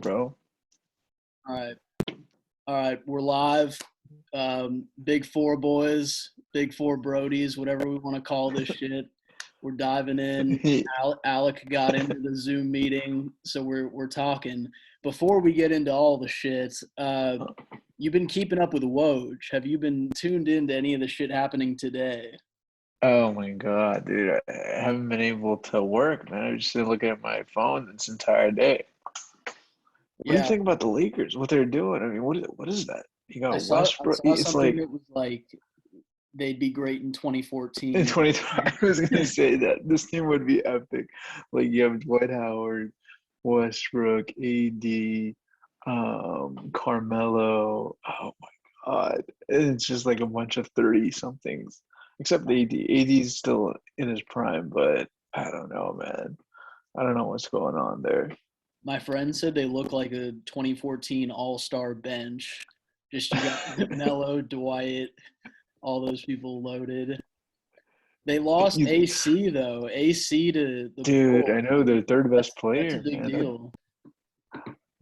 bro. All right. All right. We're live. Big four boys, big four Brodies, whatever we want to call this shit. We're diving in. Alec got into the Zoom meeting, so we're talking. Before we get into all the shit, you've been keeping up with Woj. Have you been tuned into any of the shit happening today? Oh my God, dude. I haven't been able to work, man. I've just been looking at my phone this entire day. What do you Yeah, think about the Lakers? What they're doing? I mean, what is that? You I got saw I Westbrook. saw It's something like that was like they'd be great in in 2014. 2020, I was gonna say that this team would be epic. Like you have Dwight Howard, Westbrook, AD, Carmelo. Oh my God. It's just like a bunch of 30 somethings. Except AD. AD's still in his prime, but I don't know, man. I don't know what's going on there. My friend said they look like a 2014 All-Star bench. Just you got Melo, Dwight, all those people loaded. They lost You- AC though. AC to the Dude, I Bulls. know their third best That's a player, big man. deal.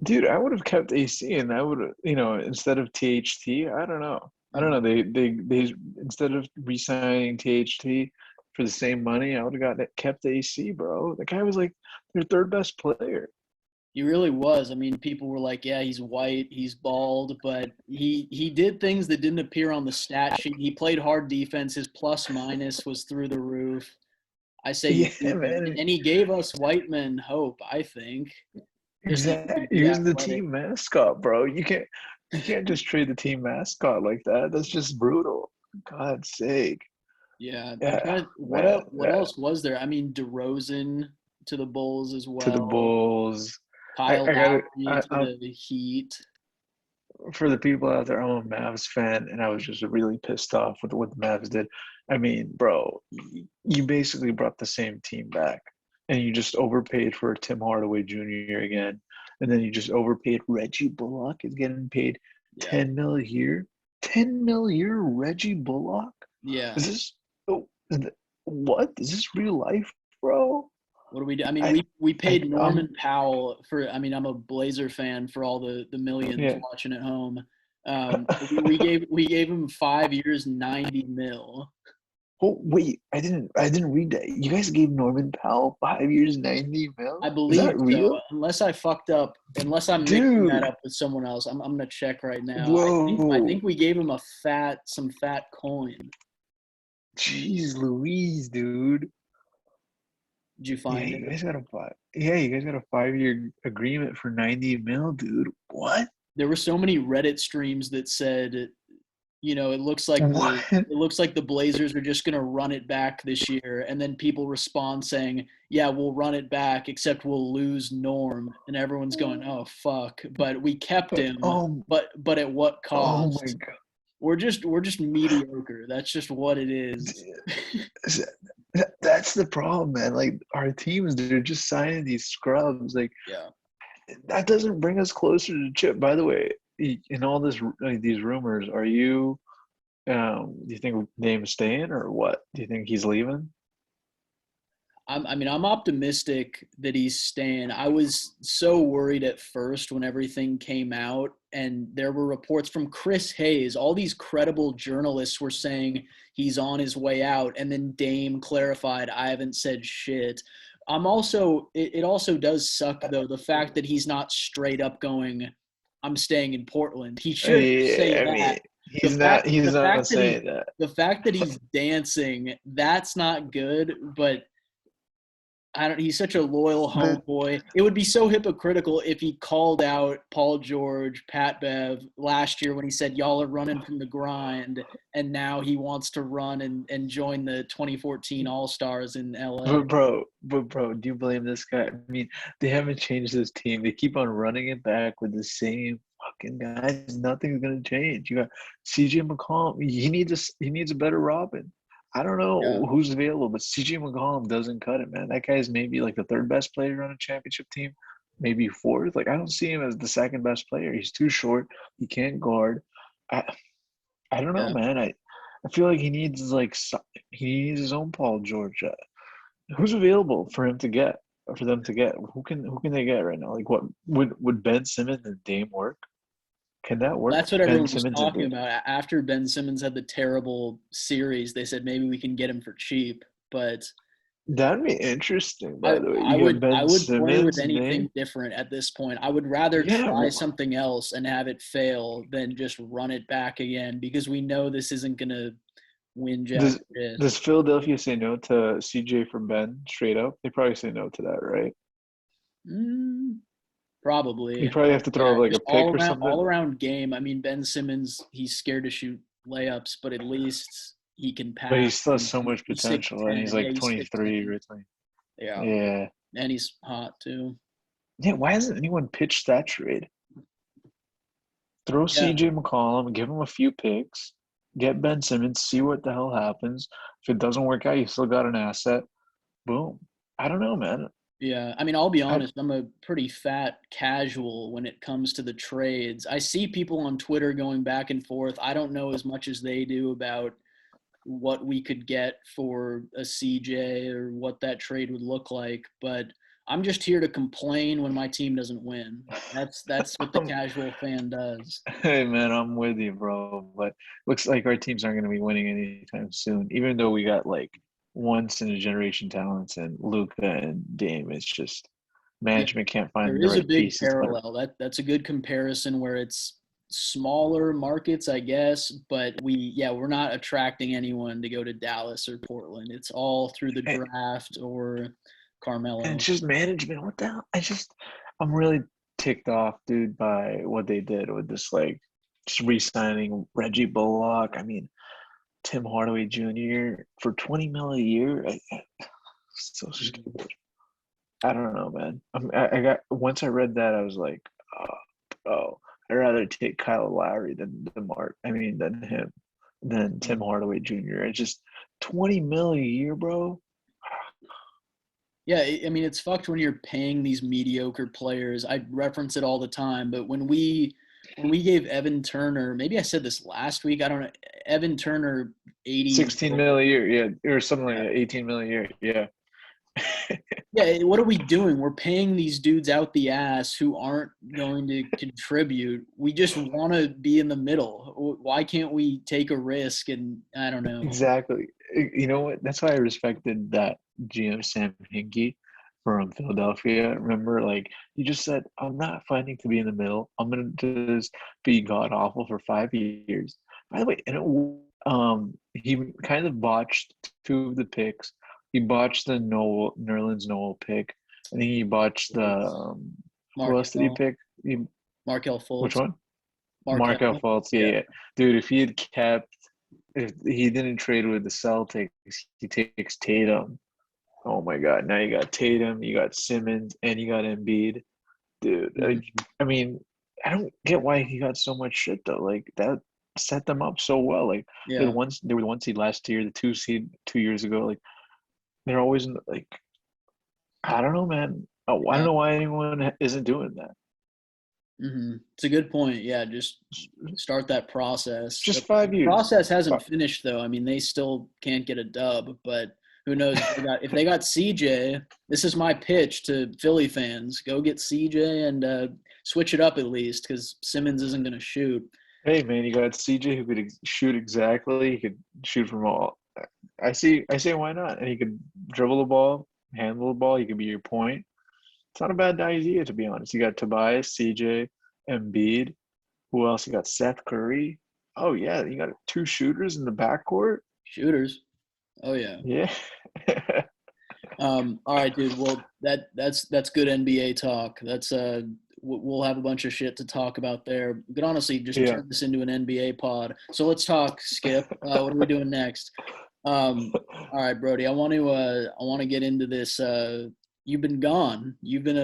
Dude, I would have kept AC and I would have, instead of THT, I don't know. I don't Mhm. know. They instead of re-signing THT for the same money, I would have kept AC, bro. The guy was like their third best player. He really was. I mean, people were like, "Yeah, he's white, he's bald," but he did things that didn't appear on the stat sheet. He played hard defense. His plus minus was through the roof. I say you Yeah, keep him, man. and he gave us white men hope. I think just that he Exactly. could be He's the athletic. team mascot, bro. You can't just trade the team mascot like that. That's just brutal. God's sake. Yeah, I'm Yeah, trying. What man. else? What else was there? I mean, DeRozan to the Bulls as To the well. Bulls. Kyle I gotta Lowry to the Heat. for the people out there, I'm a Mavs fan, and I was just really pissed off with what the Mavs did. I mean, bro, you basically brought the same team back, and you just overpaid for Tim Hardaway Jr. again, and then you just overpaid Reggie Bullock is getting paid Yeah, 10 mil a year. 10 mil a year, Reggie Bullock? yeah. Is this what? Is this real life, bro? What do we do? I mean, I we paid I'm Norman Powell for. I mean, I'm a Blazer fan for all the millions yeah. watching at home. We gave him 5 years, 90 mil. Oh wait, I didn't read that. You guys gave Norman Powell 5 years, 90 mil? I Is believe that so. real? Unless I fucked up, unless I'm mixing that Dude, up with someone else. I'm gonna check right now. I think whoa. we gave him some fat coin. Jeez Louise, dude. Did you Yeah, find you it? guys got a five. Yeah, you guys got a 5 year agreement for 90 mil, dude. What? There were so many Reddit streams that said, it looks like the What? it looks like the Blazers are just gonna run it back this year, and then people respond saying, "Yeah, we'll run it back, except we'll lose Norm," and everyone's going, "Oh fuck!" But we kept him, Oh, but at what oh my cost? God. We're just mediocre. That's just what it is. That's the problem, man. Like our teams, they're just signing these scrubs. Like Yeah. that doesn't bring us closer to Chip. By the way, in all this these rumors, are you do you think Dame's staying or what? Do you think he's leaving? I'm optimistic that he's staying. I was so worried at first when everything came out, and there were reports from Chris Hayes. All these credible journalists were saying he's on his way out, and then Dame clarified, "I haven't said shit." It also does suck though the fact that he's not straight up going, "I'm staying in Portland." He should say Yeah, I mean, that. The he's fact not he's the not fact that he's saying that. the fact that he's dancing, that's not good, but I don't. He's such a loyal But homeboy. It would be so hypocritical if he called out Paul George, Pat Bev last year when he said y'all are running from the grind, and now he wants to run and join the 2014 All Stars in LA. but bro, do you blame this guy? I mean, they haven't changed this team. They keep on running it back with the same fucking guys. Nothing's gonna change. You got CJ McCollum. He needs a better Robin. I don't Yeah, know who's available, but CJ McCollum doesn't cut it, man. That guy's maybe like the third best player on a championship team, maybe fourth. Like I don't see him as the second best player. He's too short. He can't guard. I I don't know, yeah. man. I feel like he needs his own Paul George. Who's available for him to get? for them to get. Who can they get right now? Like, what would Ben Simmons and Dame work? Can that work? That's what Ben everyone was Simmons and talking Dame. about. After Ben Simmons had the terrible series, they said maybe we can get him for cheap. But That'd be interesting, I by the way. I You get would I Ben would play with Simmons and anything Dame. different at this point. I would rather Yeah. try something else and have it fail than just run it back again because we know this isn't gonna win jack Does shit. does Philadelphia say no to CJ for Ben straight up? They probably say no to that, right? Mm, probably. You probably have to throw Yeah, like a just pick or all something. around game. I mean, Ben Simmons, he's scared to shoot layups, but at least he can But he pass. still has And so much he's potential, and he's 6'10". Yeah, like he's 23 6'10". or 20. Yeah, Yeah. and he's hot too. Yeah, why hasn't anyone pitched that trade? Throw Yeah, CJ McCollum, give him a few picks, get Ben Simmons, see what the hell happens. If it doesn't work out, you still got an asset. Boom. I don't know, man. yeah. I mean, I'll be I honest. I'm a pretty fat casual when it comes to the trades. I see people on Twitter going back and forth. I don't know as much as they do about what we could get for a CJ or what that trade would look like, but I'm just here to complain when my team doesn't win. That's what the I'm, casual fan does. hey man, I'm with you, bro. But looks like our teams aren't going to be winning anytime soon. Even though we got like once in a generation talents and Luca and Dame, it's just Yeah, management can't there find the is a right big pieces. But parallel. That's a good comparison where it's smaller markets, I guess, but we're not attracting anyone to go to Dallas or Portland. It's all through the and draft or it's Carmelo. just management. What the hell? I'm really ticked off, dude, by what they did with this, like, just re-signing Reggie Bullock. I mean, Tim Hardaway Jr. for 20 mil a year. So stupid. I don't know, man. I got once I read that, I was like, oh, I'd rather take Kyle Lowry than Mark. I mean, than him, than Tim Hardaway Jr. It's just 20 mil a year, bro. Yeah, I mean it's fucked when you're paying these mediocre players. I reference it all the time, but when we gave Evan Turner, maybe I said this last week, I don't know, Evan Turner 80 16 mil. mil a year, yeah, or something like Yeah. that. 18 mil a year, yeah. Yeah, what are we doing? We're paying these dudes out the ass who aren't going to contribute. We just want to be in the middle. Why can't we take a risk? And I don't know. Exactly. You know what? That's why I respected that GM Sam Hinkie from Philadelphia. Remember, like he just said, "I'm not fighting to be in the middle. I'm gonna just be god awful for 5 years." By the way, he kind of botched two of the picks. He botched the Noel Nerlens Noel pick. I think he botched the who else did he Markel, pick? Markel Which Fultz, one? Markel Markel. Fultz. Yeah, Yeah. yeah. Dude, if he didn't trade with the Celtics, he takes Tatum. Oh my God! Now you got Tatum, you got Simmons, and you got Embiid, dude. Mhm. I mean, I don't get why he got so much shit though. Like that set them up so well. Like Yeah. they were the 1 seed last year, the 2 seed 2 years ago. Like they're always in like I don't know, man. Oh, I don't Yeah. know why anyone isn't doing that. It's a good point. Yeah, just start that It's process. The just 5 years. process hasn't finished though. I mean, they still can't get a dub, but who knows if they got CJ. This is my pitch to Philly fans: go get CJ and switch it up at least because Simmons isn't going to shoot. Hey man, you got CJ who could shoot exactly. He could shoot from all. I say why not? And he could dribble the ball, handle the ball. He could be your point. It's not a bad idea to be honest. You got Tobias, CJ, Embiid. Who else? You got Seth Curry. Oh yeah, you got two shooters in the backcourt. Shooters. Oh yeah. Yeah. All right, dude. Well, that's good NBA talk. We'll have a bunch of shit to talk about there. We could honestly just Yeah. turn this into an NBA pod. So let's talk, Skip. What are we doing next? All right, Brody. I want to get into this. You've been gone. You've been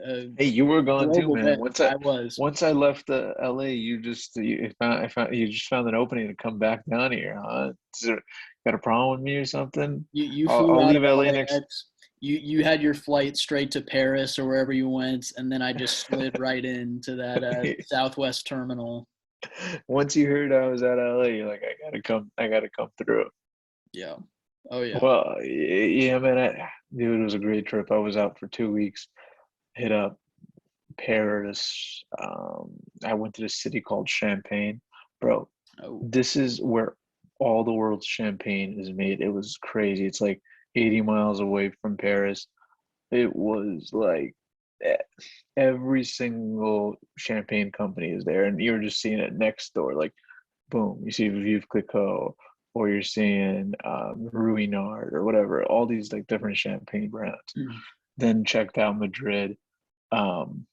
a Hey, you were gone too, global man. vet. I was. Once I left LA, you just found an opening to come back down here, huh? Got a problem with me or something? You I'll, flew I'll out of leave LA next. LAX. You had your flight straight to Paris or wherever you went, and then I just slid right into that Southwest terminal. Once you heard I was at LA, you're like, I gotta come through. Yeah. Oh yeah. Well, yeah, man, dude, it was a great trip. I was out for 2 weeks, hit up Paris. I went to this city called Champagne. Bro, Oh, this is where all the world's champagne is made. It was crazy. It's like 80 miles away from Paris. It was like e- every single champagne company is there, and you're just seeing it next door. Like, boom, you see Veuve Clicquot, or you're seeing Ruinart or whatever. All these like different champagne brands. mm, Then checked out Madrid. Um,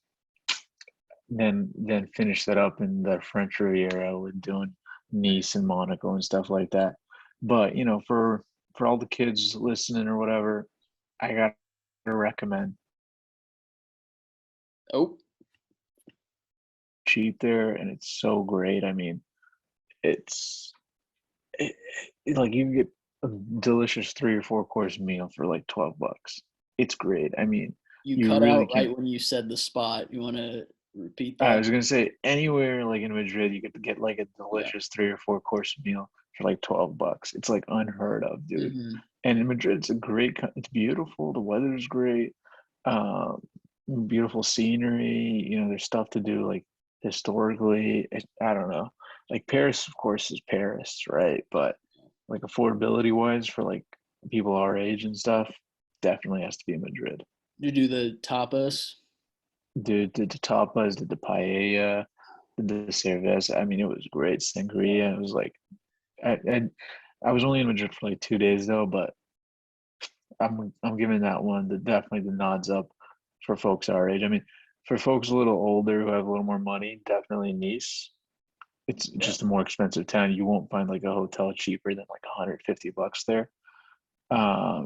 then finished that up in the French Riviera with doing Nice and Monaco and stuff like that. But for all the kids listening or whatever, I got to recommend oh, cheap there, and it's so great. I mean, it's it, like you can get a delicious 3 or 4 course meal for like $12. It's great. I mean, you you cut really out right can't. when you said the spot. You want to repeat I that? was gonna say anywhere like in Madrid, you could get like a Yeah. delicious 3 or 4 course meal for like $12. It's like unheard of, dude. Hmm. And in Madrid, it's a great. It's beautiful. The weather's great. Um, Beautiful scenery. There's stuff to do like historically. I don't know. Like Paris, of course, is Paris, right? But like affordability wise for like people our age and stuff, definitely has to be Madrid. You do the tapas. Did the tapas, did the paella, did the cerveza. I mean, it was great. Sangria. It was like I, I I was only in Madrid for like 2 days though, but I'm giving that one definitely the nods up for folks our age. I mean, for folks a little older who have a little more money, definitely Nice. It's Yeah. just a more expensive town. You won't find like a hotel cheaper than like $150 there.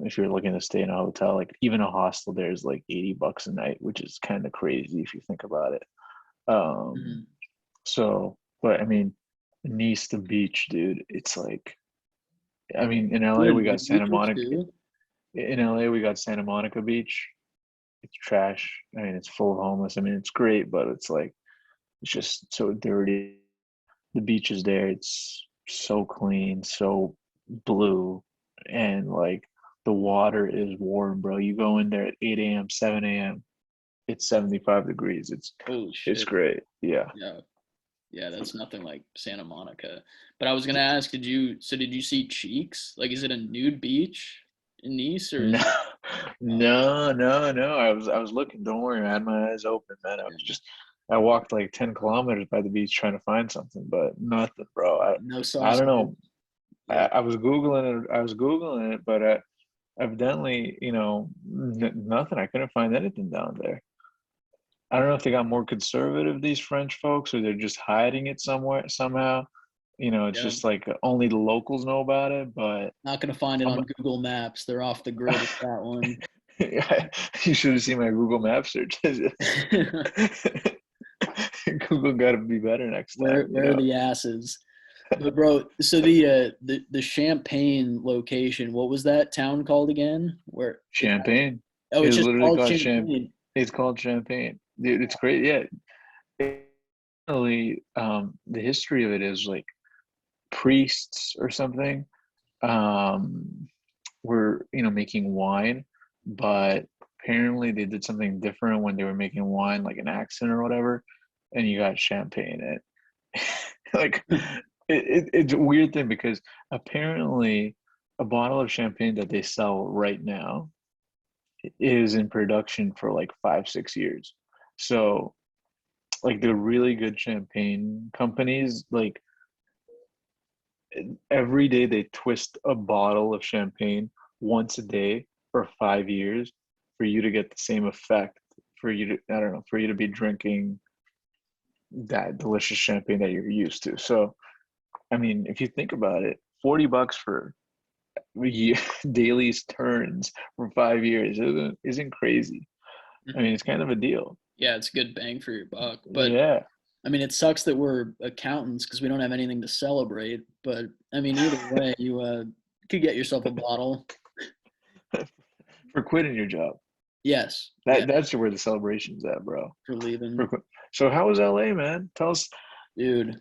If you're looking to stay in a hotel, like even a hostel there is like $80 a night, which is kind of crazy if you think about it. Um, Hmm. so, but I mean, Nice, the beach, dude, it's like, I mean, in Is LA, it a we got nude Santa beaches Monica. too? In LA, we got Santa Monica Beach. It's trash. I mean, it's full of homeless. I mean, it's great, but it's just so dirty. The beach is there. It's so clean, so blue, and like the water is warm, bro. You go in there at 8 a.m., 7 a.m. It's 75 degrees. Holy It's shit. great. Yeah. Yeah. Yeah, that's nothing like Santa Monica. But I was gonna ask, did you see Cheeks? Like, is it a nude beach in Nice or No, is it? Oh, no. I was looking. Don't worry, I had my eyes open, man. yeah. I walked like 10 kilometers by the beach trying to find something, but nothing, bro. No I don't sausage. know. Yeah. I was Googling it. I was Googling it, but evidently, nothing. I couldn't find anything down there. I don't know if they got more conservative, these French folks, or they're just hiding it somewhere somehow. It's Yeah. just like only the locals know about it, but Not gonna find it I'm on Google Maps. They're off the grid with that one. you should have seen my Google Map searches. Google got to be better next where time, where are the asses? But bro, so the Champagne location, what was that town called again? Where it Champagne. oh, it's It's just literally called called champ. Champagne. It's called Champagne. Dude, it's great. Yeah. Really, the history of it is like priests or something um, were making wine, but apparently they did something different when they were making wine, like an accent or whatever, and you got champagne in it. Like it's a weird thing because apparently a bottle of champagne that they sell right now is in production for like 5 6 years. So like the really good champagne companies, like every day they twist a bottle of champagne once a day for 5 years for you to get the same effect, for you to, I don't know, for you to be drinking that delicious champagne that you're used to. So I mean, if you think about it, $40 for daily turns for 5 years isn't crazy. I mean, Mhm. it's kind of a deal. Yeah, it's good bang for your buck. But Yeah. I mean, it sucks that we're accountants because we don't have anything to celebrate. But I mean, either way, you could get yourself a bottle. For quitting your job. Yes, yeah, That's where the celebration's at, bro. for leaving, For so how was LA, man? Tell us. dude.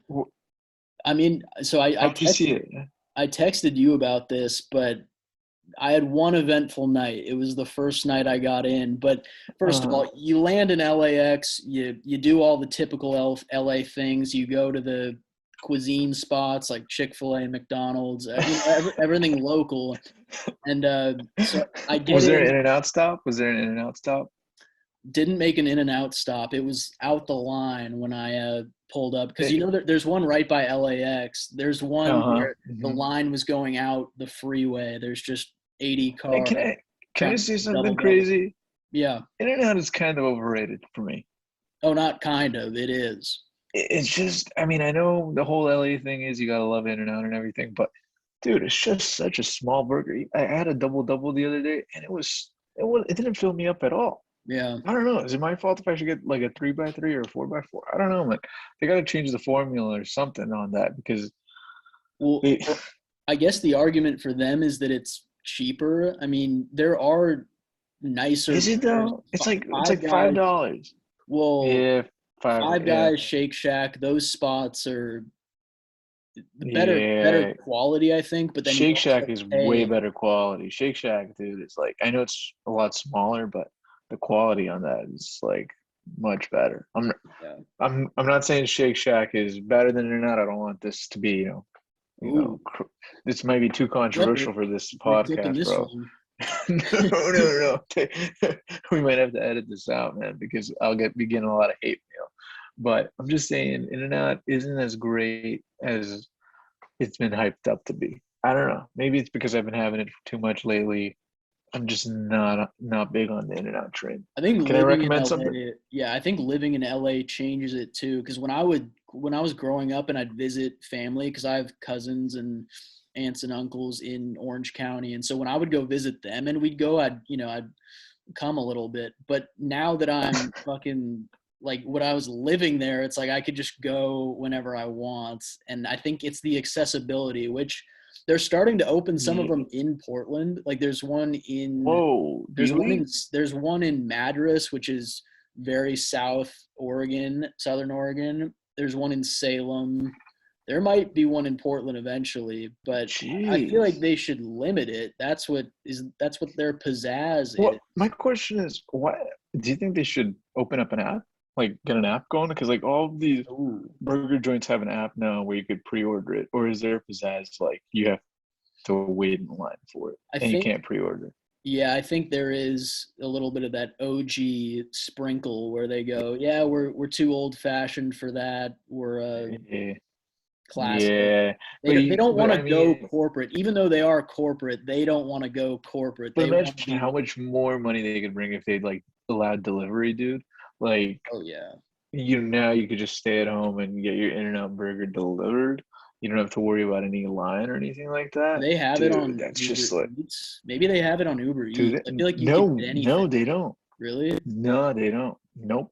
I mean, so I How'd you see it? texted you about this, but I had one eventful night. It was the first night I got in. But first of Uh, all, you land in LAX. You do all the typical LA things. You go to the cuisine spots like Chick-fil-A, McDonald's, everything local. And so I get was there an in. In and Out stop? Was there an In and Out stop? Didn't make an In-N-Out stop. It was out the line when I pulled up because Uh there's one right by LAX. There's one huh. where the line was going out the freeway. There's just 80 Hey, cars can I trying to say double something double. crazy? Yeah. In and Out is kind of overrated for me. Oh, not kind of. It is. It's just, I mean, I know the whole LA thing is you gotta love In and Out and everything, but dude, it's just such a small burger. I had a double double the other day, and it didn't fill me up at all. Yeah. I don't know. Is it my fault if I should get like a 3x3 or a 4x4? I don't know, man. They got to change the formula or something on that because Well, they. I guess the argument for them is that it's cheaper. I mean, there are nicer Is it burgers. though? It's Five like five Guys. dollars. Well, Yeah, five. Five Yeah, Guys, Shake Shack, those spots are the better yeah. quality, I think. But then you Shake Shack also is way pay. better quality. Shake Shack, dude, it's like I know it's a lot smaller, but the quality on that is like much better. Yeah. I'm not saying Shake Shack is better than In-N-Out. I don't want this to be, Ooh, this might be too yep, we're, controversial for this we're clipping podcast, this bro. one. No. We might have to edit this out, man, because be getting a lot of hate mail. But I'm just saying, In-N-Out isn't as great as it's been hyped up to be. I don't know. Maybe it's because I've been having it too much lately. I'm just not big on the In-N-Out train. I think Can I living in recommend something? LA, yeah, I think living in LA changes it too. Because when I was growing up and I'd visit family, because I have cousins and aunts and uncles in Orange County, and so when I would go visit them and we'd go, I'd come a little bit. But now that I'm fucking like when I was living there, it's like I could just go whenever I want, and I think it's the accessibility, which they're starting to open some of Yeah. them in Portland. Like Whoa, really? there's one in Madras, which is very southern Oregon. There's one in Salem. There might be one in Portland eventually, but I feel like Jeez. they should limit it. That's what their pizzazz is. Well, my question is, what do you think they should open up an app? Like get an app going? Because like all of these Ooh. burger joints have an app now where you could pre-order it, or is there a pizzazz like you have to wait in line for it I and you think can't pre-order? Yeah, I think there is a little bit of that OG sprinkle where they go, yeah, we're too old fashioned for that. We're Yeah, classic. yeah, They don't but want to I go mean, corporate, even though they are corporate. They don't want to go corporate. but They want to imagine be. how much more money they could bring if they like allowed delivery, dude. Like Oh yeah, now you could just stay at home and get your In-N-Out burger delivered. You don't have to worry about any line or anything like do that. they have it Dude, on that's Uber just like, Eats? Maybe they have it on Uber dude, Eats. I feel like you could no, get anything. no, they don't. Really? No, they don't. Nope.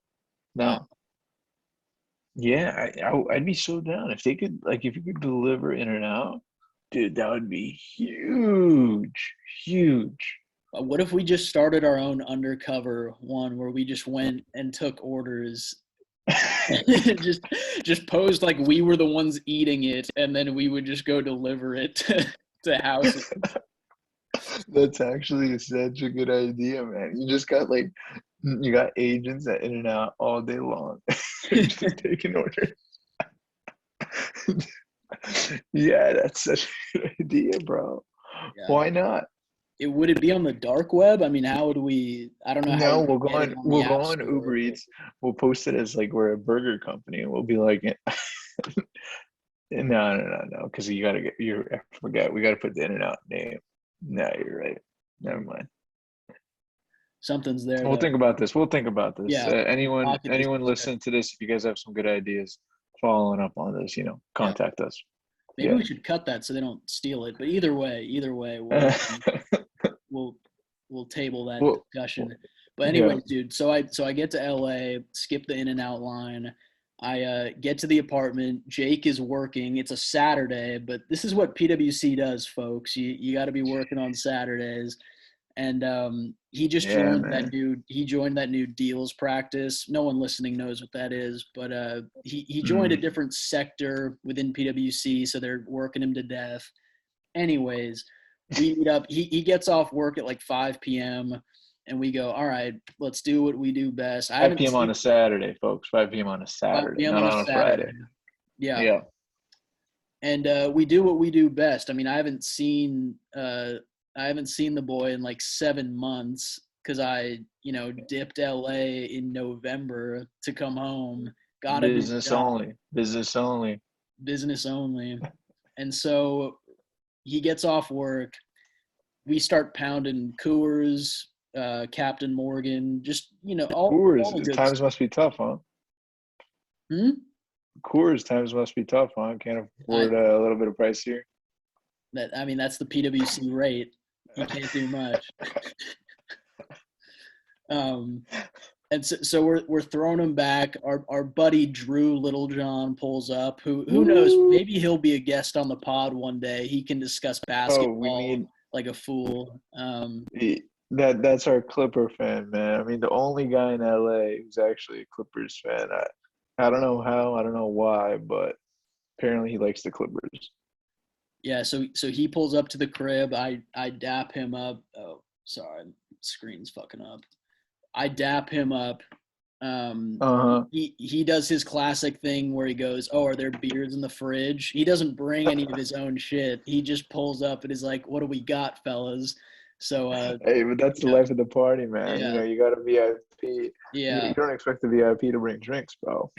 Wow. No. Yeah, I'd be so down if they could, like, if you could deliver In-N-Out, dude, that would be huge, huge. What if we just started our own undercover one where we just went and took orders just just posed like we were the ones eating it and then we would just go deliver it to houses. That's actually such a good idea, man. You got agents at In-N-Out all day long. They're just taking orders. Yeah, that's such a good idea, bro. Yeah. Why not? Would it be on the dark web? I mean, how would we I don't know how No, we would get it on the we'll go app on Uber store, but Eats. We'll post it as like we're a burger company and we'll be like no, because I forget, we gotta put the In-N-Out name. No, you're right. Never mind. something's there We'll though. think about this. We'll think about this. Yeah, we'll pocket this Anyone better. listening to this, if you guys have some good ideas following up on this, Yeah. contact us. Maybe Yeah. we should cut that so they don't steal it. But either way, we'll we'll table that Well, discussion. But yeah. anyways, dude, so I get to LA, skip the In-N-Out line. I get to the apartment. Jake is working. It's a Saturday, but this is what PwC does, folks. You got to be working on Saturdays. And he just Yeah, joined that man. new deals practice. No one listening knows what that is, but he joined a Mm. different sector within PwC, so they're working him to death. Anyways, We meet up. He gets off work at like 5 p.m. and we go, all right, let's do what we do best. I 5 haven't p.m. on seen a Saturday, folks. 5 p.m. on a 5 Saturday, p.m. not on a on a Saturday. Friday. Yeah. Yeah. And we do what we do best. I mean, I haven't seen the boy in like 7 months because I, dipped LA in November to come home. Got a new Business job, only. Business only. business only. And so he gets off work. We start pounding Coors, Captain Morgan, just, all the Coors, good times stuff. must be tough, huh? Hmm? Coors, times must be tough, huh? Can't I, afford a little bit of pricier. that's the PWC rate. You can't do much. And so we're throwing him back. Our buddy Drew Littlejohn pulls up. Who knows? Woo! Maybe he'll be a guest on the pod one day. He can discuss Oh, we basketball need like a fool. that's our Clipper fan, man. I mean, the only guy in LA who's actually a Clippers fan. I don't know how, I don't know why, but apparently he likes the Clippers. Yeah. So he pulls up to the crib. I dap him up. Oh, sorry, screen's fucking up. I dap him up. Uh-huh. He does his classic thing where he goes, "Oh, are there beers in the fridge?" He doesn't bring any of his own shit. He just pulls up and is like, "What do we got, fellas?" So, Hey, but that's the yeah, life of the party, man. yeah, You got a VIP. You yeah. don't expect the VIP to bring drinks, bro.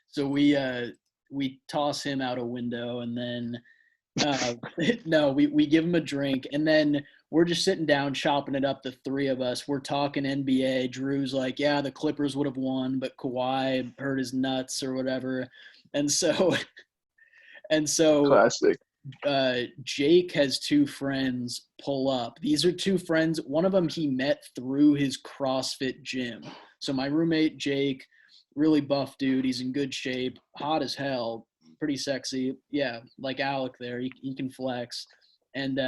So we toss him out a window, and then uh, no, we give him a drink, and then we're just sitting down chopping it up. The three of us, we're talking NBA. Drew's like, "Yeah, the Clippers would have won, but Kawhi hurt his nuts or whatever," and so and so Classic. Jake has two friends pull up. These are two friends. One of them he met through his CrossFit gym. So my roommate Jake, really buff dude. He's in good shape, hot as hell, pretty sexy. Yeah, like Alec there. He can flex. And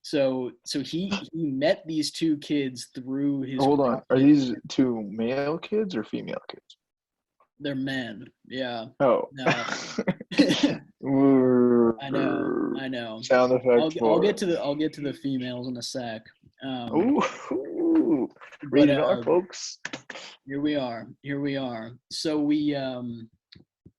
so he met these two kids through his Hold on. Are CrossFit. these two male kids or female kids? They're men. Yeah. Oh. No. I know. Sound effect I'll for. get to the females in a sec. Ooh. But Rated R, folks. here we are. So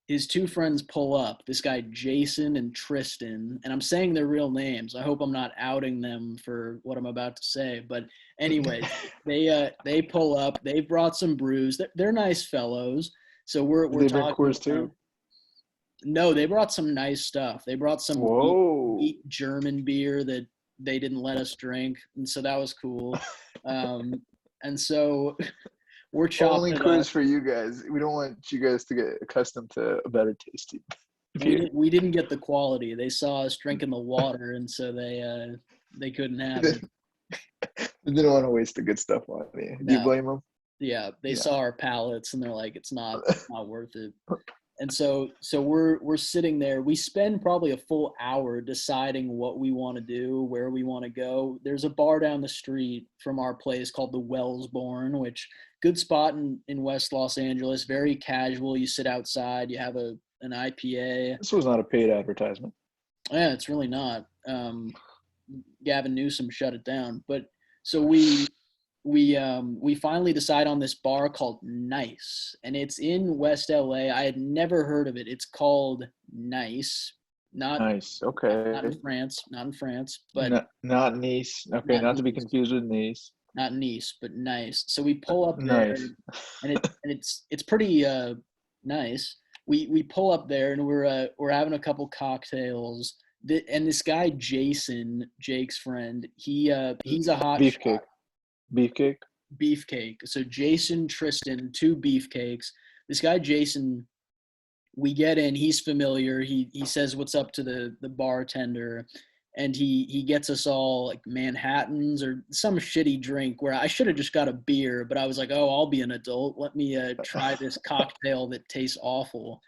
his two friends pull up. This guy Jason and Tristan, and I'm saying their real names. I hope I'm not outing them for what I'm about to say. But anyway, they pull up. They brought some brews. They're nice fellows. So we're Did they bring talking Coors with them. too? No, they brought some nice stuff. They brought some Whoa. wheat German beer that they didn't let us drink, and so that was cool. And so we're chopping Only it up. Coors for you guys. We don't want you guys to get accustomed to a better tasty beer. We didn't get the quality. They saw us drinking the water, and so they couldn't have it. They didn't want to waste the good stuff on me. Do you No. blame them? Yeah, they Yeah. saw our palettes, and they're like, it's not worth it. And so we're sitting there. We spend probably a full hour deciding what we want to do, where we want to go. There's a bar down the street from our place called the Wellsborn, which good spot in West Los Angeles. Very casual. You sit outside. You have an IPA. This was not a paid advertisement. Yeah, it's really not. Gavin Newsom shut it down. But so we finally decide on this bar called Nice, and it's in West LA. I had never heard of it. It's called Nice, Nice. Okay. not in France, but not Nice. Okay, not to be confused with Nice. not Nice, but Nice. So we pull up there, Nice. and it's pretty nice. We pull up there, and we're having a couple cocktails. And this guy Jason, Jake's friend, he's a hot Beefcake. shot. Beefcake. So Jason, Tristan, two beefcakes. This guy Jason, we get in. He's familiar. He says what's up to the bartender, and he gets us all like Manhattans or some shitty drink. Where I should have just got a beer, but I was like, oh, I'll be an adult. Let me try this cocktail that tastes awful.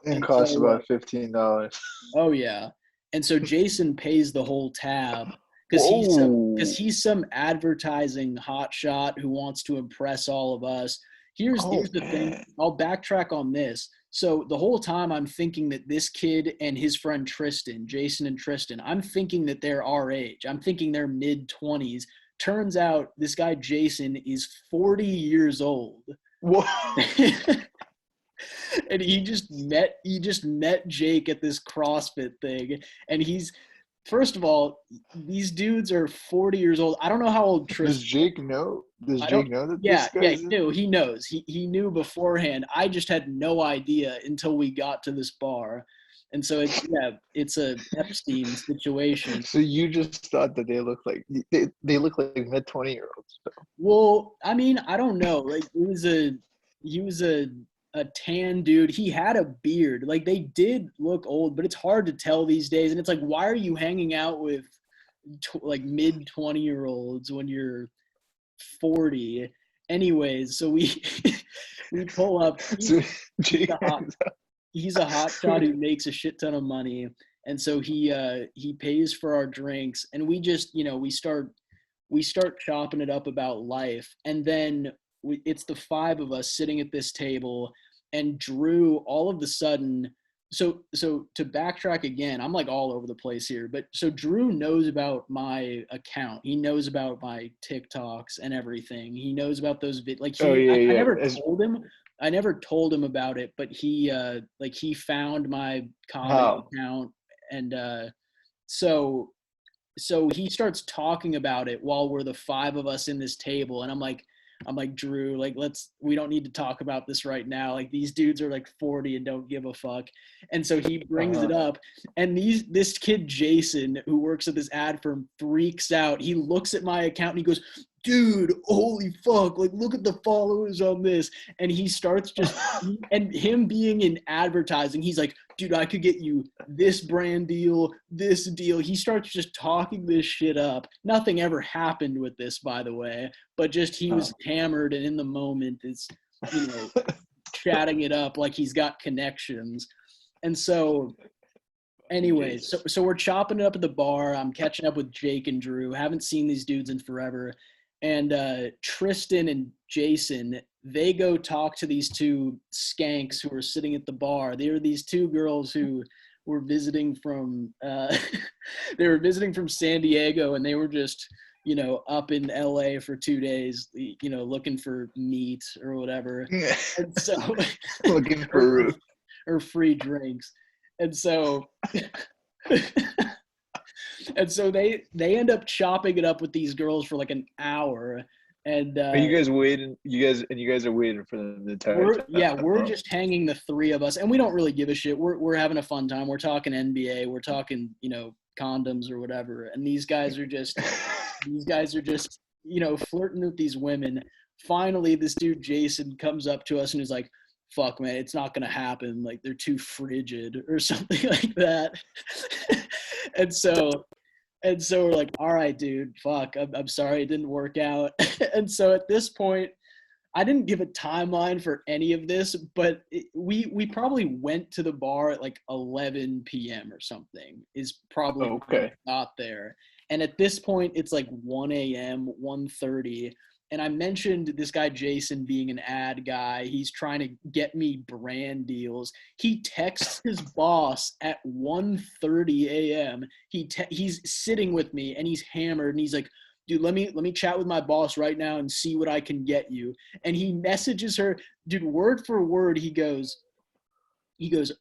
And costs about $15. Oh yeah. And so Jason pays the whole tab. Because he's some advertising hotshot who wants to impress all of us. Here's the thing. I'll backtrack on this. So the whole time I'm thinking that this kid and his friend Tristan, Jason and Tristan, I'm thinking that they're our age. I'm thinking they're mid 20s. Turns out this guy Jason is 40 years old. What? And he just met Jake at this CrossFit thing, and he's first of all, these dudes are 40 years old. I don't know how old Does Tristan. Jake know? Does I don't. Jake know that Yeah, this yeah, guy's he in? knew. He knows. He knew beforehand. I just had no idea until we got to this bar, and so it's a Epstein situation. So you just thought that they look like mid 20-year-olds. Well, I mean, I don't know. Like he was a tan dude. He had a beard. Like they did look old, but it's hard to tell these days. And it's like, why are you hanging out with like mid 20-year-olds when you're 40? Anyways, so we we pull up. So He's Jake, a hot, he's a hot shot who makes a shit ton of money, and so he pays for our drinks, and we just we start chopping it up about life, and then it's the five of us sitting at this table, and Drew all of a sudden. So to backtrack again, I'm like all over the place here, but so Drew knows about my account. He knows about my TikToks and everything. He knows about those like oh I, yeah, I yeah. never told him. I never told him about it, but he found my comedy How? account, and so so he starts talking about it while we're the five of us in this table, and I'm like Drew, like we don't need to talk about this right now, like these dudes are like 40 and don't give a fuck. And so he brings it Uh-huh. up, and this kid Jason who works at this ad firm freaks out. He looks at my account and he goes, dude, holy fuck, like look at the followers on this. And he starts and him being in advertising, he's like, dude, I could get you this brand deal, this deal. He starts just talking this shit up. Nothing ever happened with this, by the way, but just he was hammered and in the moment is, you know, chatting it up like he's got connections. And so anyways, so we're chopping it up at the bar. I'm catching up with Jake and Drew. Haven't seen these dudes in forever. And Tristan and Jason, they go talk to these two skanks who are sitting at the bar. They were these two girls who were visiting from they were visiting from San Diego, and they were just up in LA for 2 days, looking for meat or whatever. And so Looking for or, Ruth. or free drinks. And so and so they end up chopping it up with these girls for like an hour. And Are you guys waiting? You guys are waiting for them the entire we're time. just hanging the three of us, and we don't really give a shit. We're having a fun time. We're talking NBA. We're talking condoms or whatever. And these guys are just flirting with these women. Finally, this dude Jason comes up to us and is like, fuck, man, it's not gonna happen, like they're too frigid or something like that. and so we're like, all right, dude, fuck, I'm sorry it didn't work out. And so at this point, I didn't give a timeline for any of this, but we probably went to the bar at like 11 p.m. or something is probably when we got there. And at this point, it's like 1 a.m., 1:30. And I mentioned this guy Jason being an ad guy. He's trying to get me brand deals. He texts his boss at 1:30 a.m. He's sitting with me and he's hammered and he's like, dude, let me chat with my boss right now and see what I can get you. And he messages her, dude, word for word, he goes,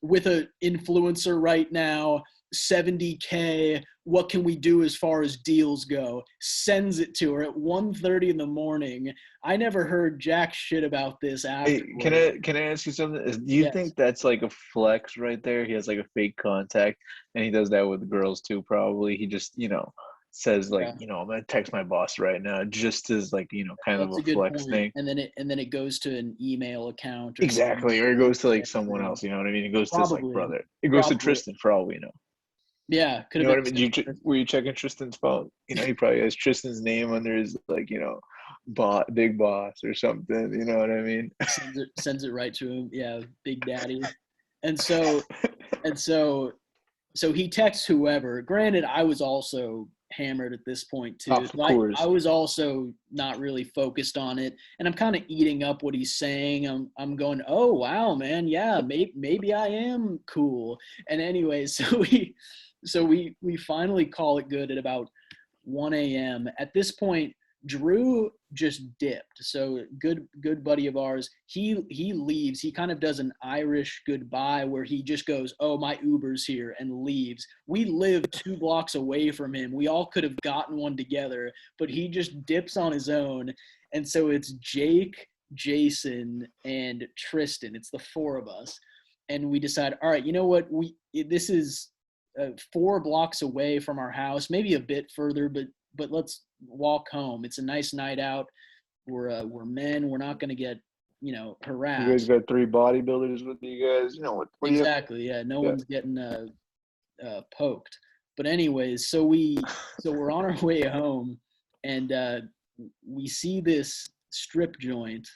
with an influencer right now, 70K, what can we do as far as deals go? Sends it to her at 1:30 in the morning. I never heard jack shit about this afterwards. Hey, can I ask you something? Do you think that's like a flex right there? He has like a fake contact, and he does that with girls too. Probably he just says like I'm gonna text my boss right now, just as like kind that's of a flex thing. And then it goes to an email account. Exactly, or it goes to like someone else. You know what I mean? It goes to his like brother. It goes to Tristan for all we know. Yeah, could you have know been. What I mean? Were you checking Tristan's phone? He probably has Tristan's name under his like big boss or something. You know what I mean? Sends it right to him. Yeah, Big Daddy. And so he texts whoever. Granted, I was also hammered at this point too. Of course. I was also not really focused on it, and I'm kind of eating up what he's saying. I'm going, oh wow, man, yeah, maybe I am cool. And anyway, we finally call it good at about 1 a.m. At this point, Drew just dipped. So good buddy of ours, he leaves. He kind of does an Irish goodbye where he just goes, "Oh, my Uber's here," and leaves. We live 2 blocks away from him. We all could have gotten one together, but he just dips on his own. And so it's Jake, Jason, and Tristan. It's the 4 of us. And we decide, all right, you know what? This is 4 blocks away from our house, maybe a bit further, but let's walk home. It's a nice night out. We're men. We're not going to get, harassed. You guys got 3 bodybuilders with you guys. You know what? Exactly. Yeah. No one's getting poked. But anyways, so we're on our way home, and we see this strip joint.